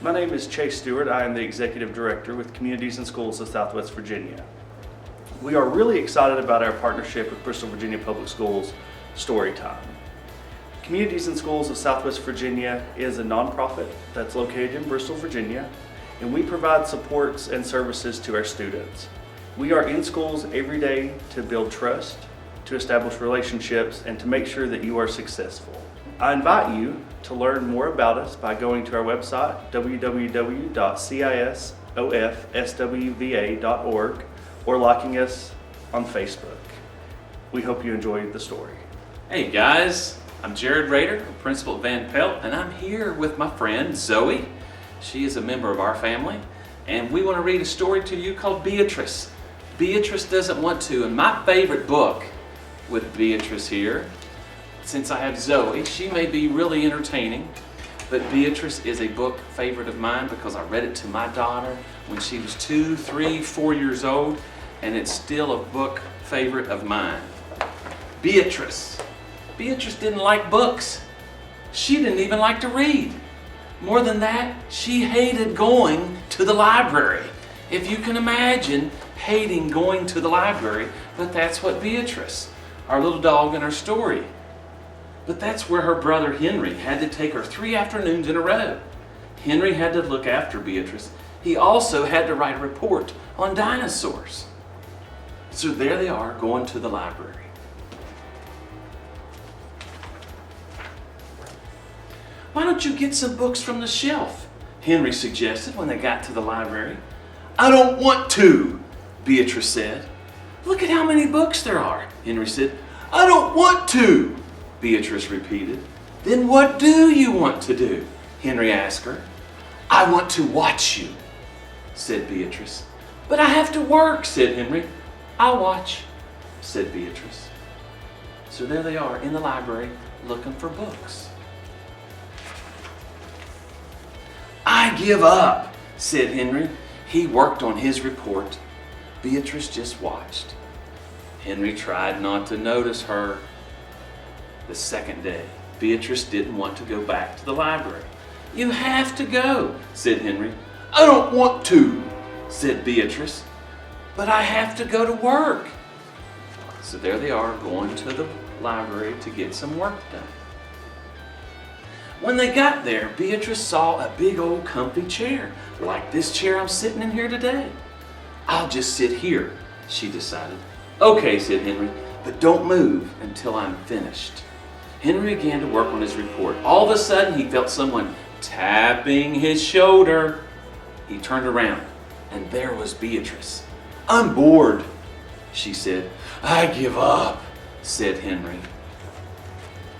My name is Chase Stewart. I am the Executive Director with Communities and Schools of Southwest Virginia. We are really excited about our partnership with Bristol, Virginia Public Schools Storytime. Communities and Schools of Southwest Virginia is a nonprofit that's located in Bristol, Virginia, and we provide supports and services to our students. We are in schools every day to build trust, to establish relationships, and to make sure that you are successful. I invite you to learn more about us by going to our website, www.cisofswva.org, or liking us on Facebook. We hope you enjoy the story. Hey guys, I'm Jared Rader, principal at Van Pelt, and I'm here with my friend Zoe. She is a member of our family, and we want to read a story to you called Beatrice. Beatrice Doesn't Want To, and my favorite book with Beatrice here, since I have Zoe, she may be really entertaining, but Beatrice is a book favorite of mine because I read it to my daughter when she was 2, 3, 4 years old, and it's still a book favorite of mine. Beatrice. Beatrice didn't like books. She didn't even like to read. More than that, she hated going to the library. If you can imagine hating going to the library, but that's what Beatrice, our little dog in our story. But that's where her brother Henry had to take her 3 afternoons in a row. Henry had to look after Beatrice. He also had to write a report on dinosaurs. So there they are going to the library. Why don't you get some books from the shelf? Henry suggested when they got to the library. I don't want to, Beatrice said. Look at how many books there are, Henry said. I don't want to, Beatrice repeated. Then what do you want to do? Henry asked her. I want to watch you, said Beatrice. But I have to work, said Henry. I'll watch, said Beatrice. So there they are in the library looking for books. I give up, said Henry. He worked on his report. Beatrice just watched. Henry tried not to notice her. The second day, Beatrice didn't want to go back to the library. You have to go, said Henry. I don't want to, said Beatrice. But I have to go to work. So there they are going to the library to get some work done. When they got there, Beatrice saw a big old comfy chair, like this chair I'm sitting in here today. I'll just sit here, she decided. Okay, said Henry, but don't move until I'm finished. Henry began to work on his report. All of a sudden, he felt someone tapping his shoulder. He turned around, and there was Beatrice. I'm bored, she said. I give up, said Henry.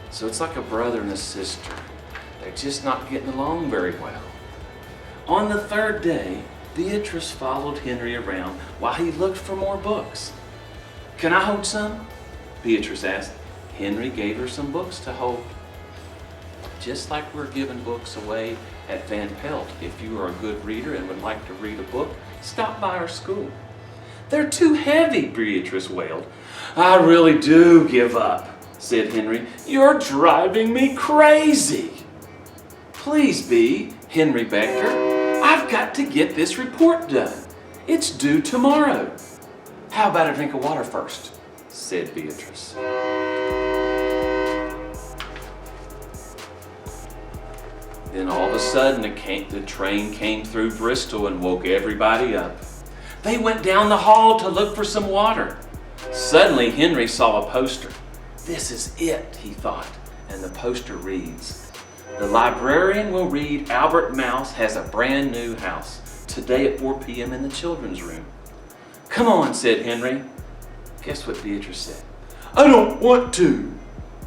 So it's like a brother and a sister. They're just not getting along very well. On the third day, Beatrice followed Henry around while he looked for more books. Can I hold some? Beatrice asked. Henry gave her some books to hold. Just like we're giving books away at Van Pelt. If you are a good reader and would like to read a book, stop by our school. They're too heavy, Beatrice wailed. I really do give up, said Henry. You're driving me crazy. Please be, Henry begged her. I've got to get this report done. It's due tomorrow. How about a drink of water first, said Beatrice. Then all of a sudden the train came through Bristol and woke everybody up. They went down the hall to look for some water. Suddenly Henry saw a poster. This is it, he thought, and the poster reads, The librarian will read Albert Mouse has a brand new house today at 4 p.m. in the children's room. Come on, said Henry. Guess what Beatrice said? I don't want to,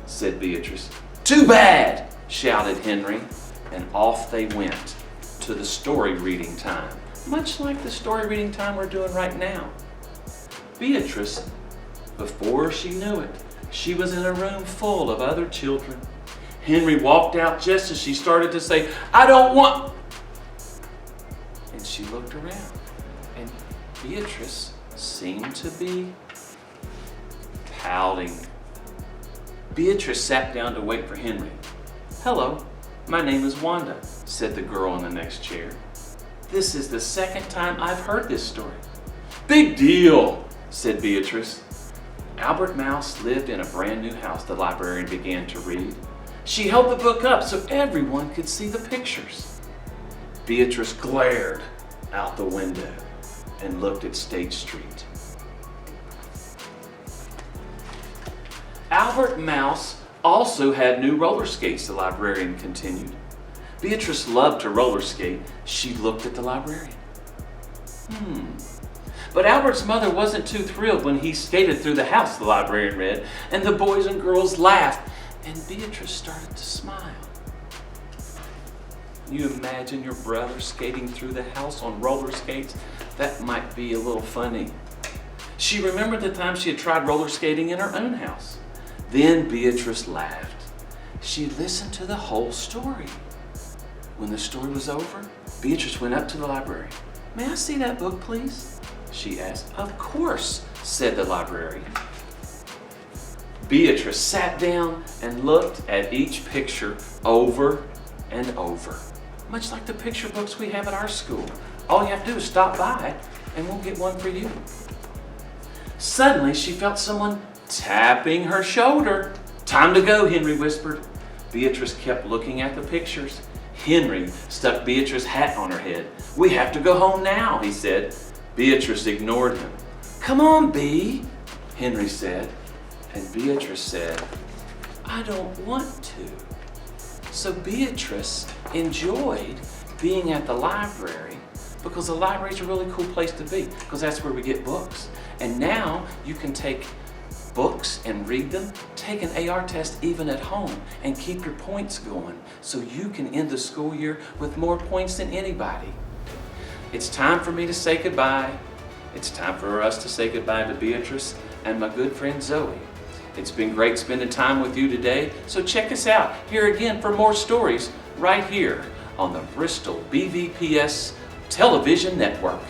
said Beatrice. Too bad, shouted Henry. And off they went to the story reading time, much like the story reading time we're doing right now. Beatrice, before she knew it, she was in a room full of other children. Henry walked out just as she started to say, I don't want... And she looked around, and Beatrice seemed to be pouting. Beatrice sat down to wait for Henry. Hello. My name is Wanda, said the girl in the next chair. This is the second time I've heard this story. Big deal, said Beatrice. Albert Mouse lived in a brand new house, the librarian began to read. She held the book up so everyone could see the pictures. Beatrice glared out the window and looked at State Street. Albert Mouse also had new roller skates, the librarian continued. Beatrice loved to roller skate. She looked at the librarian. But Albert's mother wasn't too thrilled when he skated through the house, the librarian read, and the boys and girls laughed, and Beatrice started to smile. You imagine your brother skating through the house on roller skates? That might be a little funny. She remembered the time she had tried roller skating in her own house. Then Beatrice laughed. She listened to the whole story. When the story was over, Beatrice went up to the librarian. May I see that book, please? She asked. Of course, said the librarian. Beatrice sat down and looked at each picture over and over, much like the picture books we have at our school. All you have to do is stop by and we'll get one for you. Suddenly, she felt someone tapping her shoulder. Time to go, Henry whispered. Beatrice kept looking at the pictures. Henry stuck Beatrice's hat on her head. We have to go home now, he said. Beatrice ignored him. Come on, Bee, Henry said. And Beatrice said, I don't want to. So Beatrice enjoyed being at the library because the library is a really cool place to be because that's where we get books. And now you can take books and read them, take an AR test even at home, and keep your points going so you can end the school year with more points than anybody. It's time for me to say goodbye. It's time for us to say goodbye to Beatrice and my good friend Zoe. It's been great spending time with you today, so check us out here again for more stories right here on the Bristol BVPS Television Network.